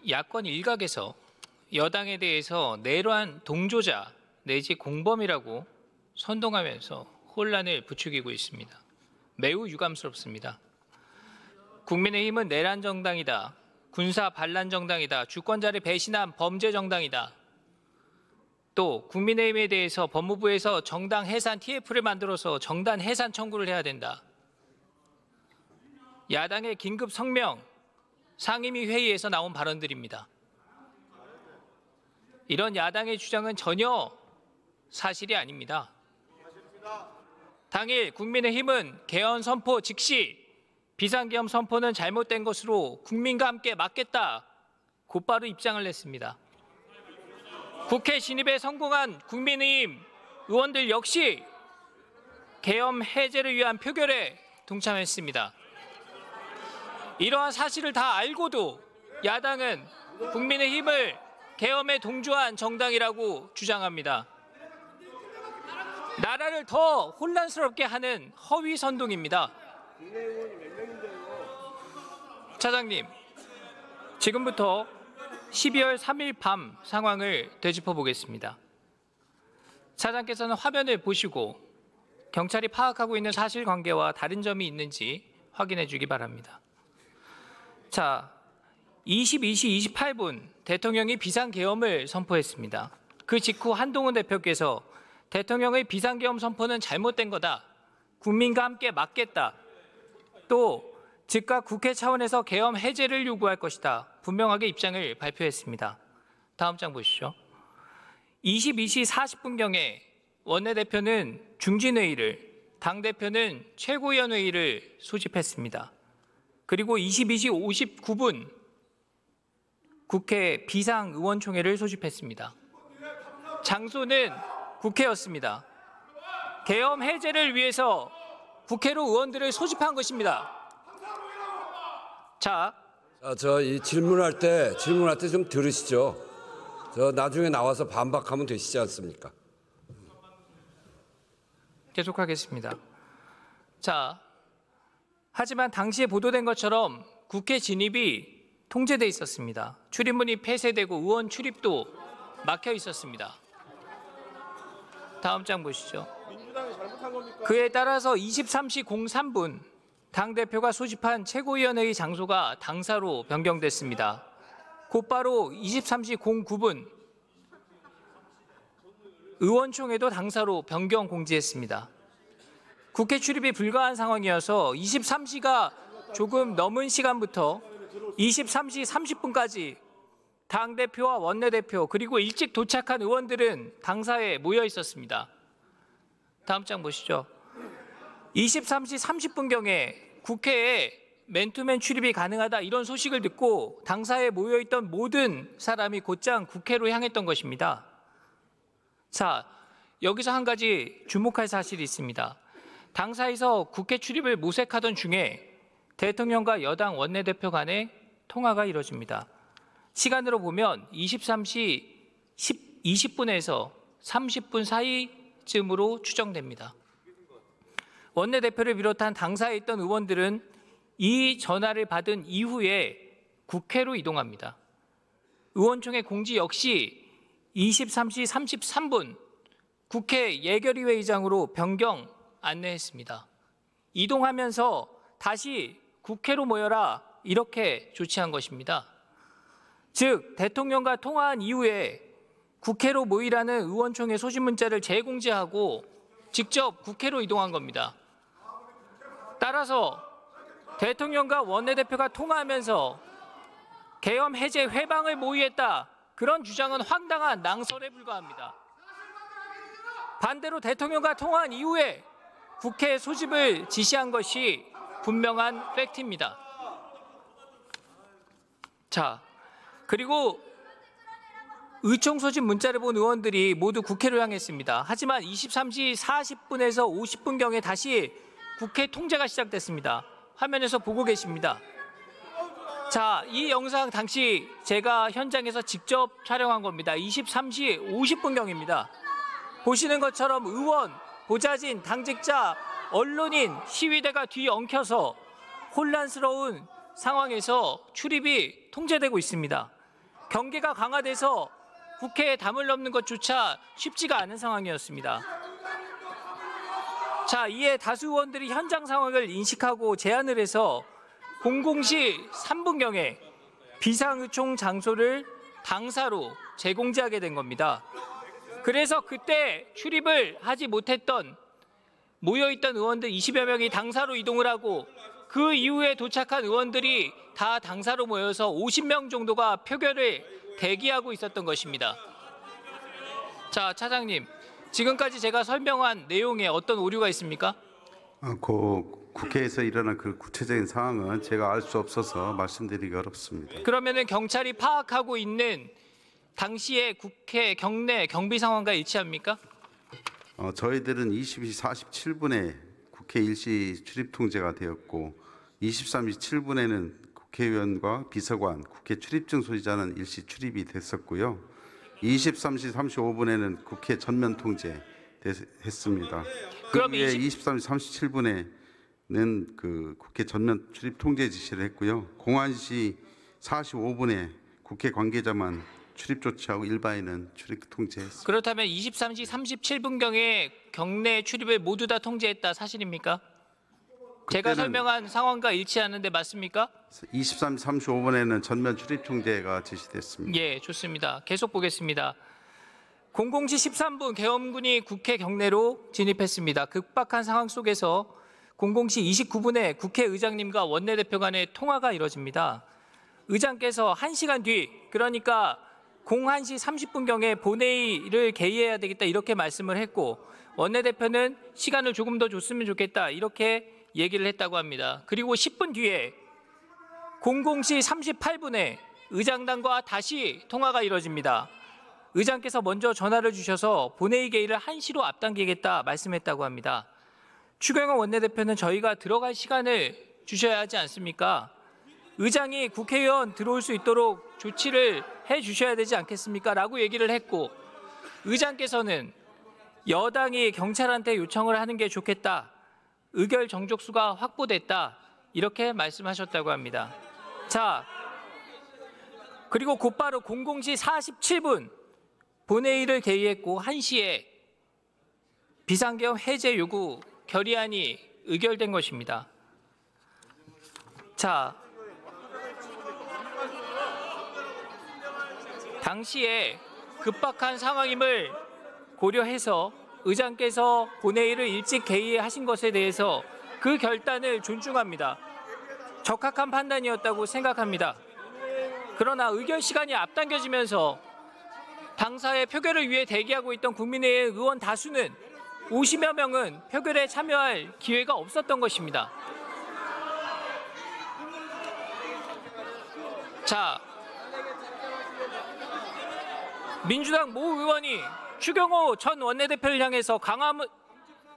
야권 일각에서 여당에 대해서 내로한 동조자 내지 공범이라고 선동하면서 혼란을 부추기고 있습니다. 매우 유감스럽습니다. 국민의힘은 내란 정당이다, 군사 반란 정당이다, 주권자를 배신한 범죄 정당이다. 또 국민의힘에 대해서 법무부에서 정당 해산 TF를 만들어서 정당 해산 청구를 해야 된다. 야당의 긴급 성명, 상임위 회의에서 나온 발언들입니다. 이런 야당의 주장은 전혀 사실이 아닙니다. 당일 국민의힘은 개헌 선포 즉시 비상계엄 선포는 잘못된 것으로 국민과 함께 막겠다 곧바로 입장을 냈습니다. 국회 진입에 성공한 국민의힘 의원들 역시 계엄 해제를 위한 표결에 동참했습니다. 이러한 사실을 다 알고도 야당은 국민의힘을 계엄에 동조한 정당이라고 주장합니다. 나라를 더 혼란스럽게 하는 허위 선동입니다. 차장님, 지금부터 12월 3일 밤 상황을 되짚어 보겠습니다. 차장께서는 화면을 보시고 경찰이 파악하고 있는 사실관계와 다른 점이 있는지 확인해 주기 바랍니다. 자, 22시 28분 대통령이 비상계엄을 선포했습니다. 그 직후 한동훈 대표께서 대통령의 비상계엄 선포는 잘못된 거다, 국민과 함께 막겠다, 또 즉각 국회 차원에서 계엄 해제를 요구할 것이다, 분명하게 입장을 발표했습니다. 다음 장 보시죠. 22시 40분경에 원내대표는 중진회의를, 당대표는 최고위원회의를 소집했습니다. 그리고 22시 59분 국회 비상의원총회를 소집했습니다. 장소는 국회였습니다. 계엄 해제를 위해서 국회로 의원들을 소집한 것입니다. 이 질문할 때 좀 들으시죠. 저 나중에 나와서 반박하면 되시지 않습니까? 계속하겠습니다. 하지만 당시에 보도된 것처럼 국회 진입이 통제돼 있었습니다. 출입문이 폐쇄되고 의원 출입도 막혀 있었습니다. 다음 장 보시죠. 그에 따라서 23시 03분 당대표가 소집한 최고위원회의 장소가 당사로 변경됐습니다. 곧바로 23시 09분 의원총회도 당사로 변경 공지했습니다. 국회 출입이 불가한 상황이어서 23시가 조금 넘은 시간부터 23시 30분까지 당대표와 원내대표 그리고 일찍 도착한 의원들은 당사에 모여 있었습니다. 다음 장 보시죠. 23시 30분경에 국회에 맨투맨 출입이 가능하다 이런 소식을 듣고 당사에 모여있던 모든 사람이 곧장 국회로 향했던 것입니다. 여기서 한 가지 주목할 사실이 있습니다. 당사에서 국회 출입을 모색하던 중에 대통령과 여당 원내대표 간의 통화가 이뤄집니다. 시간으로 보면 23시 20분에서 30분 사이쯤으로 추정됩니다. 원내대표를 비롯한 당사에 있던 의원들은 이 전화를 받은 이후에 국회로 이동합니다. 의원총회 공지 역시 23시 33분 국회 예결위회의장으로 변경 안내했습니다. 이동하면서 다시 국회로 모여라 이렇게 조치한 것입니다. 즉 대통령과 통화한 이후에 국회로 모이라는 의원총회 소집 문자를 재공지하고 직접 국회로 이동한 겁니다. 따라서 대통령과 원내대표가 통화하면서 계엄 해제 회방을 모의했다, 그런 주장은 황당한 낭설에 불과합니다. 반대로 대통령과 통화한 이후에 국회 소집을 지시한 것이 분명한 팩트입니다. 그리고 의총 소집 문자를 본 의원들이 모두 국회로 향했습니다. 하지만 23시 40분에서 50분경에 다시 국회 통제가 시작됐습니다. 화면에서 보고 계십니다. 이 영상 당시 제가 현장에서 직접 촬영한 겁니다. 23시 50분경입니다. 보시는 것처럼 의원, 보좌진, 당직자, 언론인, 시위대가 뒤엉켜서 혼란스러운 상황에서 출입이 통제되고 있습니다. 경계가 강화돼서 국회에 담을 넘는 것조차 쉽지가 않은 상황이었습니다. 자, 이에 다수 의원들이 현장 상황을 인식하고 제안을 해서 00시 3분경에 비상의총 장소를 당사로 재공지하게 된 겁니다. 그래서 그때 출입을 하지 못했던 모여있던 의원들 20여 명이 당사로 이동을 하고 그 이후에 도착한 의원들이 다 당사로 모여서 50명 정도가 표결을 대기하고 있었던 것입니다. 자, 차장님, 지금까지 제가 설명한 내용에 어떤 오류가 있습니까? 국회에서 일어난 그 구체적인 상황은 제가 알 수 없어서 말씀드리기 어렵습니다. 그러면은 경찰이 파악하고 있는 당시의 국회 경내 경비 상황과 일치합니까? 저희들은 22시 47분에 국회 일시 출입 통제가 되었고 23시 7분에는 국회의원과 비서관, 국회 출입증 소지자는 일시 출입이 됐었고요. 23시 35분에는 국회 전면 통제했습니다. 그럼 그 후에 23시 37분에는 그 국회 전면 출입 통제 지시를 했고요. 01시 45분에 국회 관계자만 출입 조치하고 일반인은 출입 통제했습니다. 그렇다면 23시 37분경에 경내 출입을 모두 다 통제했다 사실입니까? 제가 설명한 상황과 일치하는데 맞습니까? 23시 35분에는 전면 출입 통제가 지시됐습니다. 예, 좋습니다. 계속 보겠습니다. 00시 13분 계엄군이 국회 경내로 진입했습니다. 급박한 상황 속에서 00시 29분에 국회의장님과 원내대표 간의 통화가 이뤄집니다. 의장께서 1시간 뒤, 그러니까 01시 30분경에 본회의를 개의해야 되겠다 이렇게 말씀을 했고 원내대표는 시간을 조금 더 줬으면 좋겠다 이렇게 얘기를 했다고 합니다. 그리고 10분 뒤에 00시 38분에 의장단과 다시 통화가 이뤄집니다. 의장께서 먼저 전화를 주셔서 본회의 개의를 1시로 앞당기겠다 말씀했다고 합니다. 추경호 원내대표는 저희가 들어갈 시간을 주셔야 하지 않습니까? 의장이 국회의원 들어올 수 있도록 조치를 해 주셔야 되지 않겠습니까? 라고 얘기를 했고 의장께서는 여당이 경찰한테 요청을 하는 게 좋겠다. 의결 정족수가 확보됐다. 이렇게 말씀하셨다고 합니다. 자, 그리고 곧바로 00시 47분 본회의를 개의했고 1시에 비상계엄 해제 요구 결의안이 의결된 것입니다. 자, 당시에 급박한 상황임을 고려해서 의장께서 본회의를 일찍 개의하신 것에 대해서 그 결단을 존중합니다. 적합한 판단이었다고 생각합니다. 그러나 의결 시간이 앞당겨지면서 당사의 표결을 위해 대기하고 있던 국민의힘 의원 다수는 50여 명은 표결에 참여할 기회가 없었던 것입니다. 자, 민주당 모 의원이 추경호 전 원내대표를 향해서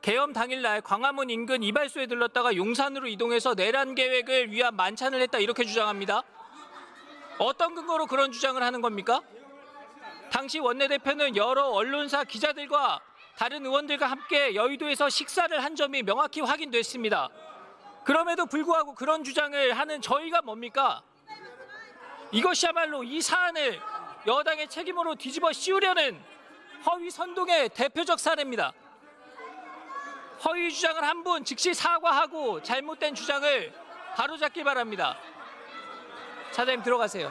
계엄 당일날 광화문 인근 이발소에 들렀다가 용산으로 이동해서 내란 계획을 위한 만찬을 했다 이렇게 주장합니다. 어떤 근거로 그런 주장을 하는 겁니까? 당시 원내대표는 여러 언론사 기자들과 다른 의원들과 함께 여의도에서 식사를 한 점이 명확히 확인됐습니다. 그럼에도 불구하고 그런 주장을 하는 저희가 뭡니까? 이것이야말로 이 사안을 여당의 책임으로 뒤집어 씌우려는 허위 선동의 대표적 사례입니다. 허위 주장을 한 분 즉시 사과하고 잘못된 주장을 바로잡기 바랍니다. 차장님 들어가세요.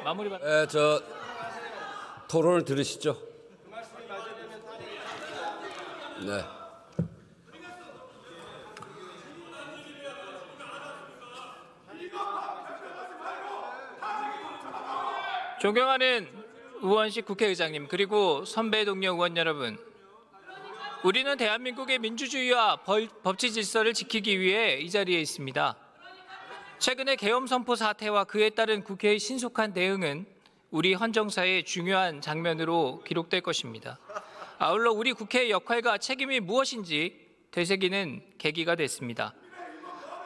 마무리 바랍니다. 저 토론을 들으시죠. 네. 존경하는 우원식 국회의장님 그리고 선배 동료 의원 여러분, 우리는 대한민국의 민주주의와 법치 질서를 지키기 위해 이 자리에 있습니다. 최근의 계엄 선포 사태와 그에 따른 국회의 신속한 대응은 우리 헌정사의 중요한 장면으로 기록될 것입니다. 아울러 우리 국회의 역할과 책임이 무엇인지 되새기는 계기가 됐습니다.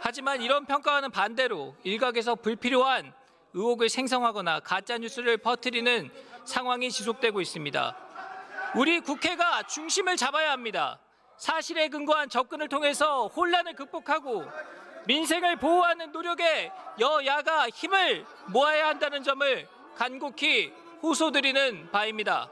하지만 이런 평가와는 반대로 일각에서 불필요한 의혹을 생성하거나 가짜뉴스를 퍼뜨리는 상황이 지속되고 있습니다. 우리 국회가 중심을 잡아야 합니다. 사실에 근거한 접근을 통해서 혼란을 극복하고 민생을 보호하는 노력에 여야가 힘을 모아야 한다는 점을 간곡히 호소드리는 바입니다.